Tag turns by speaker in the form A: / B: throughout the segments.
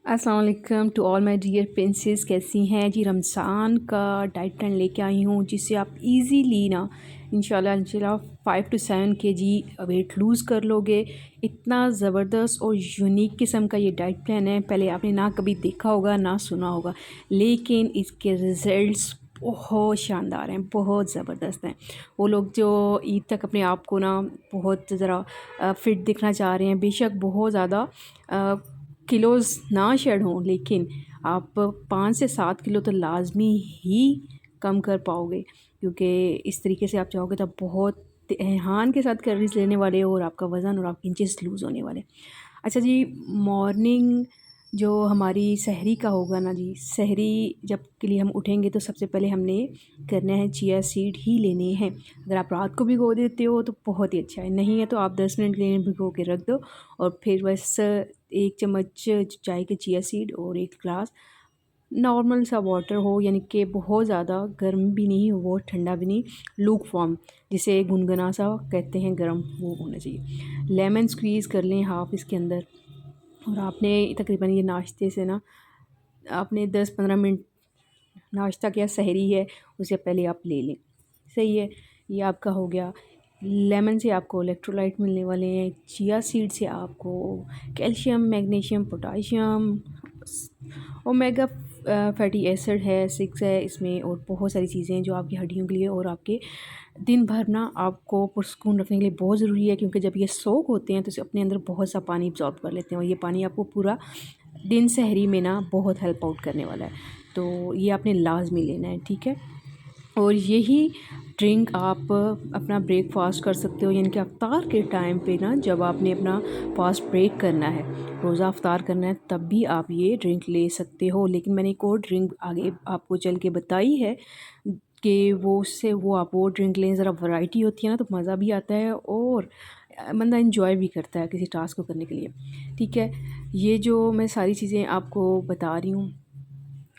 A: अस्सलाम वालेकुम to all my dear princess. कैसी हैं जी? रमज़ान का डाइट प्लान लेके आई हूँ जिससे आप इजीली ना इंशाल्लाह 5 to 7 kg वेट लूज़ कर लोगे। इतना ज़बरदस्त और यूनिक किस्म का ये डाइट प्लान है, पहले आपने ना कभी देखा होगा ना सुना होगा, लेकिन इसके रिज़ल्ट्स बहुत शानदार हैं, बहुत ज़बरदस्त हैं। वो लोग जो ईद तक अपने आप को ना बहुत ज़रा फ़िट दिखना चाह रहे हैं, बेशक बहुत ज़्यादा किलोज़ ना शेड हों, लेकिन आप 5 से 7 किलो तो लाज़मी ही कम कर पाओगे, क्योंकि इस तरीके से आप चाहोगे तो बहुत एहसान के साथ कैलोरीज़ लेने वाले हो और आपका वज़न और आपके इंचेस लूज़ होने वाले। अच्छा जी, मॉर्निंग जो हमारी सहरी का होगा ना जी, सहरी जब के लिए हम उठेंगे तो सबसे पहले हमने करना है चिया सीड ही लेने हैं। अगर आप रात को भिगो देते हो तो बहुत ही अच्छा है, नहीं है तो आप 10 मिनट के लिए भिगो के रख दो और फिर बस 1 चम्मच चाय के चिया सीड और 1 ग्लास नॉर्मल सा वाटर हो, यानी कि बहुत ज़्यादा गर्म भी नहीं हो, बहुत ठंडा भी नहीं, लूक वार्म जिसे गुनगुना सा कहते हैं गर्म, वो होना चाहिए। लेमन स्क्वीज़ कर लें हाफ़ इसके अंदर, और आपने तकरीबन ये नाश्ते से ना आपने 10-15 मिनट नाश्ता किया, सहरी है उससे पहले आप ले लें, सही है। ये आपका हो गया। लेमन से आपको इलेक्ट्रोलाइट मिलने वाले हैं, चिया सीड से आपको calcium, magnesium, potassium, omega fatty acid है 6 है इसमें, और बहुत सारी चीज़ें हैं जो आपकी हड्डियों के लिए और आपके दिन भर ना आपको पुरस्कून रखने के लिए बहुत ज़रूरी है, क्योंकि जब ये सोख होते हैं तो इसे अपने अंदर बहुत सा पानी एब्जॉर्ब कर लेते हैं और ये पानी आपको पूरा दिन सहरी में ना बहुत हेल्प आउट करने वाला है। तो ये आपने लाजमी लेना है, ठीक है। और यही ड्रिंक आप अपना ब्रेकफास्ट कर सकते हो, यानी कि अफ्तार के टाइम पे ना, जब आपने अपना फास्ट ब्रेक करना है, रोज़ा अफ्तार करना है, तब भी आप ये ड्रिंक ले सकते हो। लेकिन मैंने एक और ड्रिंक आगे आपको चल के बताई है कि वो उससे वो आप वो ड्रिंक लें, ज़रा वैरायटी होती है ना तो मज़ा भी आता है और बंदा इंजॉय भी करता है किसी टास्क को करने के लिए, ठीक है। ये जो मैं सारी चीज़ें आपको बता रही हूँ,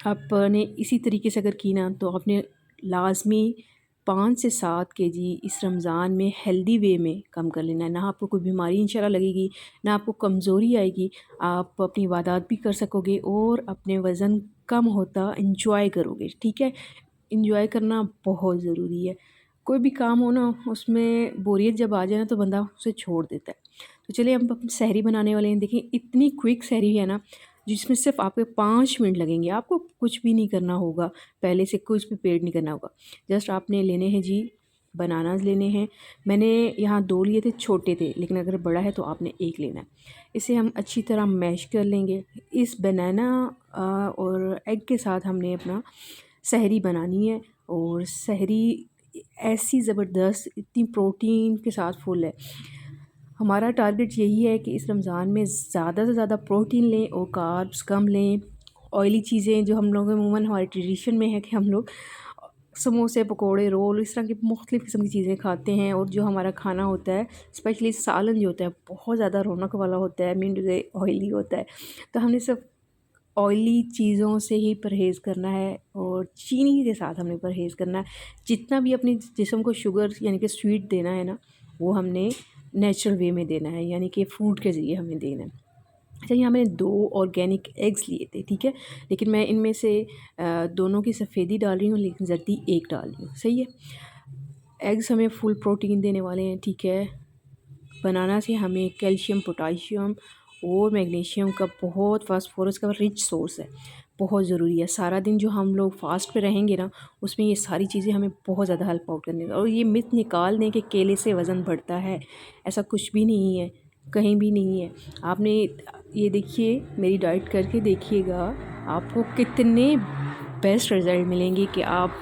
A: आपने इसी तरीके से अगर की ना तो आपने लाजमी 5 से 7 kg इस रमज़ान में हेल्दी वे में कम कर लेना है। ना आपको कोई बीमारी इंशाल्लाह लगेगी, ना आपको कमज़ोरी आएगी, आप अपनी इबादत भी कर सकोगे और अपने वज़न कम होता इंजॉय करोगे, ठीक है। इंजॉय करना बहुत ज़रूरी है। कोई भी काम हो ना, उसमें बोरियत जब आ जाए ना तो बंदा उसे छोड़ देता है। तो चलिए हम अपनी सहरी बनाने वाले हैं। देखिए इतनी क्विक सहरी है ना, जिसमें सिर्फ आपके 5 मिनट लगेंगे, आपको कुछ भी नहीं करना होगा, पहले से कुछ प्रिपेयर नहीं करना होगा। जस्ट आपने लेने हैं जी बनानास लेने हैं। मैंने यहाँ 2 लिए थे, छोटे थे, लेकिन अगर बड़ा है तो आपने 1 लेना है। इसे हम अच्छी तरह मैश कर लेंगे। इस बनाना और एग के साथ हमने अपना सहरी बनानी है, और सहरी ऐसी ज़बरदस्त, इतनी प्रोटीन के साथ फुल है। हमारा टारगेट यही है कि इस रमज़ान में ज़्यादा से ज़्यादा प्रोटीन लें और कार्ब्स कम लें। ऑयली चीज़ें जो हम लोग अमूमन हमारे ट्रेडिशन में है कि हम लोग समोसे, पकोड़े, रोल, इस तरह की मुख्तलिफ़ किस्म की चीज़ें खाते हैं, और जो हमारा खाना होता है स्पेशली सालन जो होता है बहुत ज़्यादा रौनक वाला होता है, मीन टू से ऑयली होता है। तो हमने सिर्फ ऑयली चीज़ों से ही परहेज़ करना है और चीनी के साथ हमने परहेज़ करना है। जितना भी अपने जिस्म को शुगर यानी कि स्वीट देना है ना, वो हमने नेचुरल वे में देना है, यानी कि फ्रूट के ज़रिए हमें देना है। अच्छा, यहाँ मैंने 2 ऑर्गेनिक एग्स लिए थे, ठीक है, लेकिन मैं इनमें से दोनों की सफ़ेदी डाल रही हूँ, लेकिन ज़र्दी 1 डाल रही हूँ, सही है। एग्स हमें फुल प्रोटीन देने वाले हैं, ठीक है। बनाना से हमें कैल्शियम, पोटाशियम और मैग्नीशियम का बहुत फास्फोरस का रिच सोर्स है, बहुत ज़रूरी है। सारा दिन जो हम लोग फास्ट पे रहेंगे ना, उसमें ये सारी चीज़ें हमें बहुत ज़्यादा हेल्प आउट करने, और ये मिथ निकाल दें कि केले से वज़न बढ़ता है, ऐसा कुछ भी नहीं है, कहीं भी नहीं है। आपने ये देखिए, मेरी डाइट करके देखिएगा, आपको कितने बेस्ट रिज़ल्ट मिलेंगे कि आप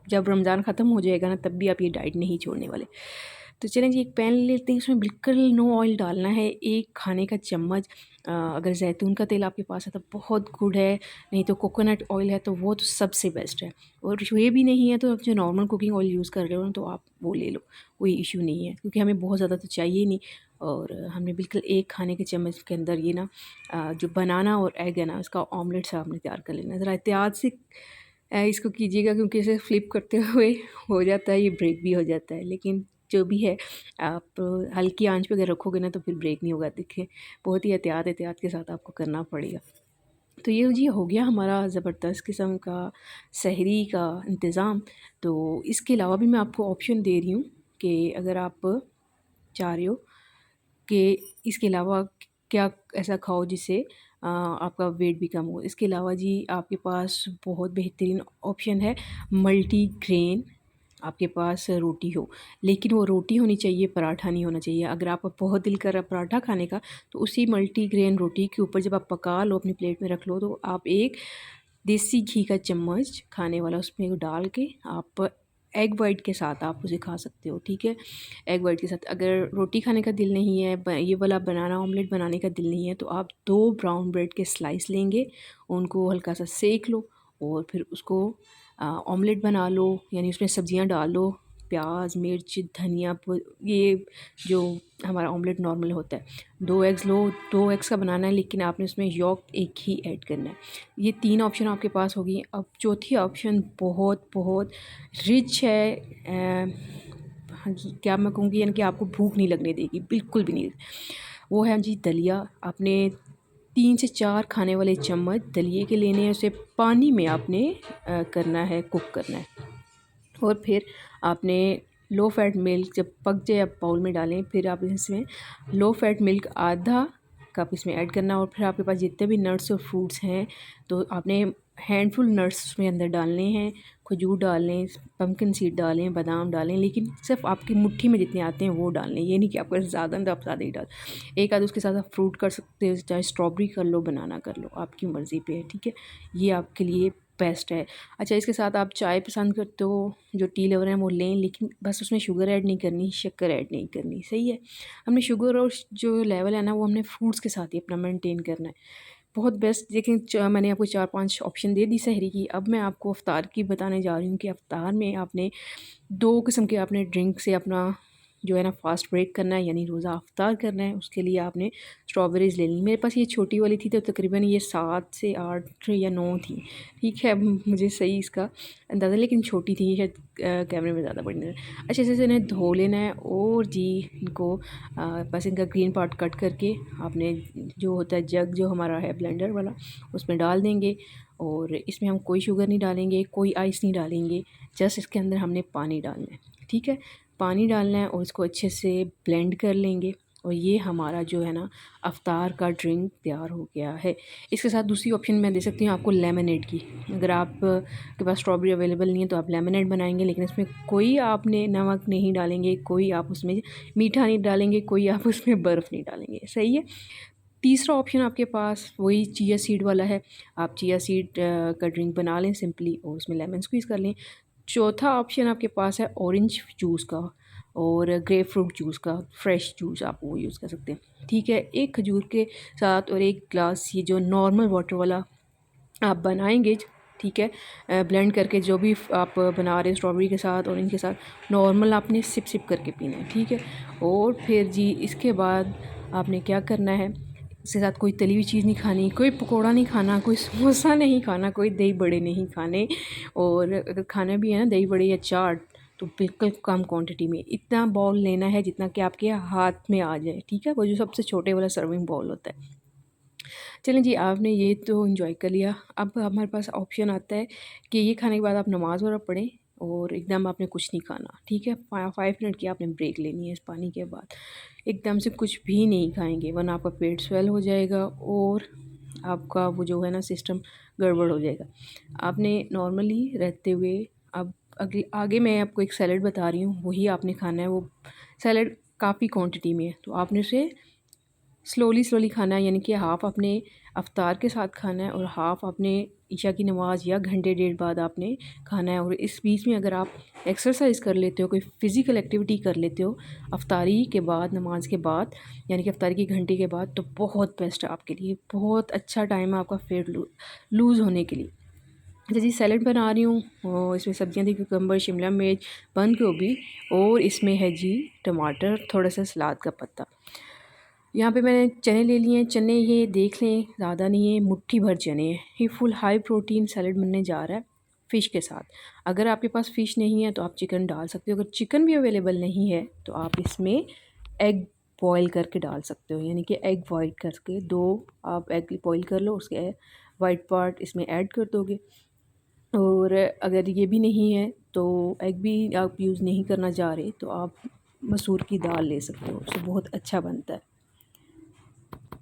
A: जब रमज़ान ख़त्म हो जाएगा ना, तब भी आप ये डाइट नहीं छोड़ने वाले। तो चलें जी, एक पैन ले लेते हैं, उसमें बिल्कुल नो ऑयल डालना है, 1 खाने का चम्मच। अगर ज़ैतून का तेल आपके पास है तो बहुत गुड है, नहीं तो कोकोनट ऑयल है तो वो तो सबसे बेस्ट है, और ये भी नहीं है तो आप जो नॉर्मल कुकिंग ऑयल यूज़ कर रहे हो ना तो आप वो ले लो, कोई इशू नहीं है, क्योंकि हमें बहुत ज़्यादा तो चाहिए ही नहीं। और हमने बिल्कुल 1 खाने के चम्मच के अंदर ये ना जो बनाना और एग है ना, उसका ऑमलेट सा आपने तैयार कर लेना है। ज़रा एहतियात से इसको कीजिएगा, क्योंकि इसे फ्लिप करते हुए हो जाता है, ये ब्रेक भी हो जाता है, लेकिन जो भी है आप हल्की आंच पे अगर रखोगे ना तो फिर ब्रेक नहीं होगा। देखिए बहुत ही एहतियात एहतियात के साथ आपको करना पड़ेगा। तो ये जी हो गया हमारा ज़बरदस्त किस्म का सहरी का इंतज़ाम। तो इसके अलावा भी मैं आपको ऑप्शन दे रही हूँ कि अगर आप चाह रहे हो कि इसके अलावा क्या ऐसा खाओ जिससे आपका वेट भी कम हो। इसके अलावा जी आपके पास बहुत बेहतरीन ऑप्शन है मल्टीग्रेन। आपके पास रोटी हो, लेकिन वो रोटी होनी चाहिए, पराठा नहीं होना चाहिए। अगर आपका बहुत दिल कर रहा है पराठा खाने का तो उसी मल्टीग्रेन रोटी के ऊपर जब आप पका लो, अपनी प्लेट में रख लो, तो आप एक देसी घी का चम्मच खाने वाला उसमें डाल के आप एग वाइट के साथ आप उसे खा सकते हो। ठीक है, एग वाइट के साथ। अगर रोटी खाने का दिल नहीं है, ये वाला बनाना ऑमलेट बनाने का दिल नहीं है, तो आप 2 ब्राउन ब्रेड के स्लाइस लेंगे, उनको हल्का सा सेक लो और फिर उसको ऑमलेट बना लो, यानी उसमें सब्जियां डालो, प्याज, मिर्च, धनिया, ये जो हमारा ऑमलेट नॉर्मल होता है। 2 एग्स लो, 2 एग्स का बनाना है, लेकिन आपने उसमें यॉक एक ही ऐड करना है। ये 3 ऑप्शन आपके पास होगी। अब चौथी ऑप्शन बहुत बहुत रिच है, हाँ जी, क्या मैं कहूँगी, यानी कि आपको भूख नहीं लगने देगी, बिल्कुल भी नहीं। वो है जी दलिया। आपने 3 से 4 खाने वाले चम्मच दलिए के लेने हैं, उसे पानी में आपने करना है, कुक करना है। और फिर आपने लो फैट मिल्क जब पक जाए आप बाउल में डालें, फिर आप इसमें लो फैट मिल्क आधा कप इसमें ऐड करना। और फिर आपके पास जितने भी नट्स और फ्रूट्स हैं तो आपने हैंडफुल नट्स उसमें अंदर डालने हैं, खजूर डालें, पम्पकिन सीड डालें, बादाम डालें, लेकिन सिर्फ आपकी मुट्ठी में जितने आते हैं वो डालने। ये नहीं कि आपको ज़्यादा तो आप ज़्यादा ही डाल। एक आध उसके साथ आप फ्रूट कर सकते हो, चाहे स्ट्रॉबेरी कर लो, बनाना कर लो, आपकी मर्ज़ी पे है। ठीक है, ये आपके लिए बेस्ट है। अच्छा, इसके साथ आप चाय पसंद करते हो, जो टी लवर हैं वो लें, लेकिन बस उसमें शुगर ऐड नहीं करनी, शक्कर ऐड नहीं करनी। सही है, हमने शुगर और जो लेवल है ना वो हमने फ्रूट्स के साथ ही अपना मेंटेन करना है। बहुत बेस्ट। लेकिन मैंने आपको 4-5 ऑप्शन दे दी सहरी की। अब मैं आपको अफ्तार की बताने जा रही हूँ कि अफ्तार में आपने 2 किस्म के आपने ड्रिंक से अपना जो है ना फास्ट ब्रेक करना है, यानी रोज़ा अफ्तार करना है। उसके लिए आपने स्ट्रॉबेरीज़ लेनी। मेरे पास ये छोटी वाली थी तो तकरीबन ये 7 से 8 या 9 थी। ठीक है, अब मुझे सही इसका अंदाज़ा, लेकिन छोटी थी, शायद कैमरे में ज़्यादा बड़ी नज़र। अच्छे से इन्हें धो लेना है और जी इनको बस इनका ग्रीन पार्ट कट करके आपने जो होता है जग जो हमारा है ब्लेंडर वाला, उसमें डाल देंगे। और इसमें हम कोई शुगर नहीं डालेंगे, कोई आइस नहीं डालेंगे, जस्ट इसके अंदर हमने पानी डालना है। ठीक है, पानी डालना है और इसको अच्छे से ब्लेंड कर लेंगे। और ये हमारा जो है ना अफ्तार का ड्रिंक तैयार हो गया है। इसके साथ दूसरी ऑप्शन मैं दे सकती हूँ आपको लेमनेड की। अगर आप के पास स्ट्रॉबेरी अवेलेबल नहीं है तो आप लेमनेड बनाएंगे, लेकिन इसमें कोई आपने नमक नहीं डालेंगे, कोई आप उसमें मीठा नहीं डालेंगे, कोई आप उसमें बर्फ़ नहीं डालेंगे। सही है। तीसरा ऑप्शन आपके पास वही चिया सीड वाला है। आप चिया सीड का ड्रिंक बना लें सिंपली और उसमें लेमन स्क्वीज़ कर लें। चौथा ऑप्शन आपके पास है ऑरेंज जूस का और ग्रेप फ्रूट जूस का, फ्रेश जूस आप वो यूज़ कर सकते हैं। ठीक है, एक खजूर के साथ और एक ग्लास ये जो नॉर्मल वाटर वाला आप बनाएंगे। ठीक है, ब्लेंड करके जो भी आप बना रहे हैं स्ट्रॉबेरी के साथ और इनके साथ नॉर्मल आपने सिप सिप करके पीना है। ठीक है, और फिर जी इसके बाद आपने क्या करना है, इसके साथ कोई तली हुई चीज़ नहीं खानी, कोई पकोड़ा नहीं खाना, कोई समोसा नहीं खाना, कोई दही बड़े नहीं खाने। और अगर खाना भी है ना दही बड़े या चाट तो बिल्कुल कम क्वांटिटी में, इतना बाउल लेना है जितना कि आपके हाथ में आ जाए। ठीक है, वो जो सबसे छोटे वाला सर्विंग बाउल होता है। चलें जी, आपने ये तो एंजॉय कर लिया। अब हमारे पास ऑप्शन आता है कि ये खाने के बाद आप नमाज़ वगैरह पढ़ें और एकदम आपने कुछ नहीं खाना। ठीक है, 5 मिनट की आपने ब्रेक लेनी है इस पानी के बाद। एकदम से कुछ भी नहीं खाएंगे वरना आपका पेट स्वेल हो जाएगा और आपका वो जो है ना सिस्टम गड़बड़ हो जाएगा। आपने नॉर्मली रहते हुए अब अगले आगे मैं आपको एक सैलड बता रही हूँ, वही आपने खाना है। वो सैलड काफ़ी क्वांटिटी में है तो आपने उसे स्लोली स्लोली खाना है, यानी कि हाफ़ आपने अफ्तार के साथ खाना है और हाफ़ आपने ईशा की नमाज़ या घंटे डेढ़ बाद आपने खाना है। और इस बीच में अगर आप एक्सरसाइज कर लेते हो, कोई फ़िज़िकल एक्टिविटी कर लेते हो अफ्तारी के बाद, नमाज के बाद, यानी कि अफ्तारी की घंटे के बाद, तो बहुत बेस्ट है आपके लिए, बहुत अच्छा टाइम है आपका वेट लूज़ होने के लिए। अच्छा जी, सैलड बना रही हूँ और इसमें सब्जियां थी, कुकम्बर, शिमला मिर्च, बंद गोभी और इसमें है जी टमाटर, थोड़ा सा सलाद का पत्ता। यहाँ पे मैंने चने ले लिए हैं। चने ये देख लें ज़्यादा नहीं है, मुट्ठी भर चने हैं। ये फुल हाई प्रोटीन सैलड बनने जा रहा है। फ़िश के साथ। अगर आपके पास फ़िश नहीं है तो आप चिकन डाल सकते हो। अगर चिकन भी अवेलेबल नहीं है तो आप इसमें एग बॉयल करके डाल सकते हो, यानी कि एग बॉयल करके 2 आप एग बॉयल कर लो, उसके वाइट पार्ट इसमें ऐड कर दोगे। और अगर ये भी नहीं है तो एग भी आप यूज़ नहीं करना चाह रहे तो आप मसूर की दाल ले सकते हो, उससे बहुत अच्छा बनता है।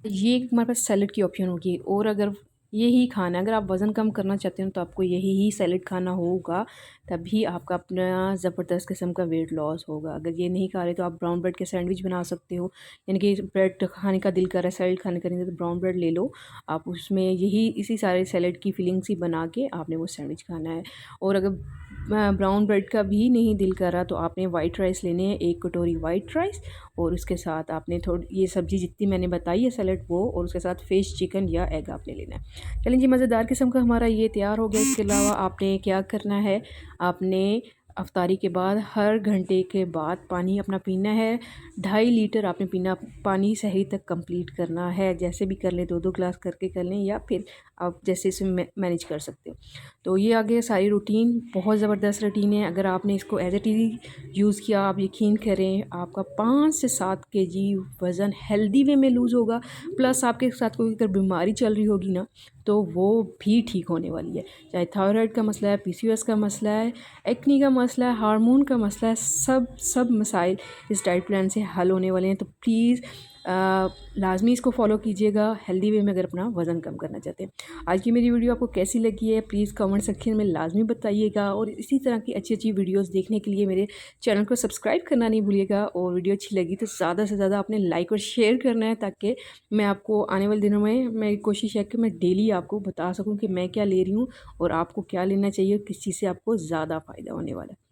A: ये हमारे पास सैलेड की ऑप्शन होगी। और अगर यही खाना, अगर आप वज़न कम करना चाहते हो तो आपको यही ही सैलेड खाना होगा, तभी आपका अपना ज़बरदस्त किस्म का वेट लॉस होगा। अगर ये नहीं खा रहे तो आप ब्राउन ब्रेड के सैंडविच बना सकते हो, यानी कि ब्रेड खाने का दिल कर रहा है, सैलेड खाने का नहीं तो ब्राउन ब्रेड ले लो, आप उसमें यही इसी सारे सैलेड की फिलिंग्स ही बना के आपने वो सैंडविच खाना है। और अगर ब्राउन ब्रेड का भी नहीं दिल कर रहा तो आपने वाइट राइस लेने हैं, 1 कटोरी वाइट राइस, और उसके साथ आपने थोड़ी ये सब्ज़ी जितनी मैंने बताई है सैलेड वो, और उसके साथ फ़िश, चिकन या एग आपने लेना है। चलें जी, मज़ेदार किस्म का हमारा ये तैयार हो गया। इसके अलावा आपने क्या करना है, आपने अफ्तारी के बाद हर घंटे के बाद पानी अपना पीना है। 2.5 लीटर आपने पीना पानी सहरी तक कंप्लीट करना है। जैसे भी कर लें, 2-2 ग्लास करके कर लें, या फिर आप जैसे इसे मैनेज कर सकते हो। तो ये आगे सारी रूटीन बहुत ज़बरदस्त रूटीन है। अगर आपने इसको एज़ इट इज़ यूज़ किया, आप यकीन करें आपका 5 से 7 केजी वज़न हेल्दी वे में लूज़ होगा। प्लस आपके साथ कोई अगर बीमारी चल रही होगी ना तो वो भी ठीक होने वाली है। चाहे थायराइड का मसला है, पीसीओएस का मसला है, एक्नी का मसला है, हार्मोन का मसला है, सब मसाइल इस डाइट प्लान से हल होने वाले हैं। तो प्लीज़ लाज़मी इसको फॉलो कीजिएगा हेल्दी वे में, अगर अपना वज़न कम करना चाहते हैं। आज की मेरी वीडियो आपको कैसी लगी है प्लीज़ कमेंट सेक्शन में लाज़मी बताइएगा। और इसी तरह की अच्छी अच्छी वीडियोस देखने के लिए मेरे चैनल को सब्सक्राइब करना नहीं भूलिएगा। और वीडियो अच्छी लगी तो ज़्यादा से ज़्यादा आपने लाइक और शेयर करना है, ताकि मैं आपको आने वाले दिनों में मेरी कोशिश है कि मैं डेली आपको बता सकूँ कि मैं क्या ले रही हूँ और आपको क्या लेना चाहिए, किस चीज़ से आपको ज़्यादा फ़ायदा होने वाला है।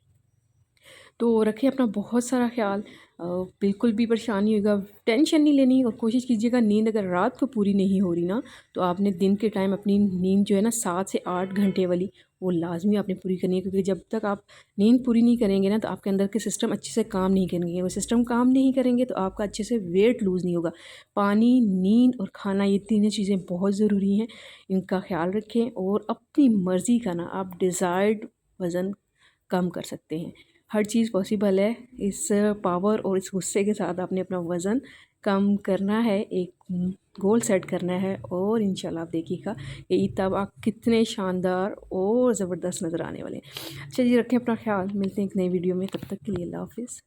A: तो रखें अपना बहुत सारा ख्याल। बिल्कुल भी परेशान नहीं होगा, टेंशन नहीं लेनी। और कोशिश कीजिएगा, नींद अगर रात को पूरी नहीं हो रही ना तो आपने दिन के टाइम अपनी नींद जो है ना 7 से 8 घंटे वाली, वो लाजमी आपने पूरी करनी है। क्योंकि जब तक आप नींद पूरी नहीं करेंगे ना तो आपके अंदर के सिस्टम अच्छे से काम नहीं करेंगे। वो सिस्टम काम नहीं करेंगे तो आपका अच्छे से वेट लूज़ नहीं होगा। पानी, नींद और खाना, ये तीनों चीज़ें बहुत ज़रूरी हैं, इनका ख्याल रखें। और अपनी मर्ज़ी का ना आप डिज़ायर्ड वज़न कम कर सकते हैं। हर चीज़ पॉसिबल है। इस पावर और इस गुस्से के साथ आपने अपना वज़न कम करना है, एक गोल सेट करना है, और इंशाल्लाह आप देखिएगा कि तब आप कितने शानदार और ज़बरदस्त नज़र आने वाले हैं। चलिए, रखें अपना ख्याल, मिलते हैं एक नई वीडियो में, तब तक के लिए अल्लाह हाफ़िज़।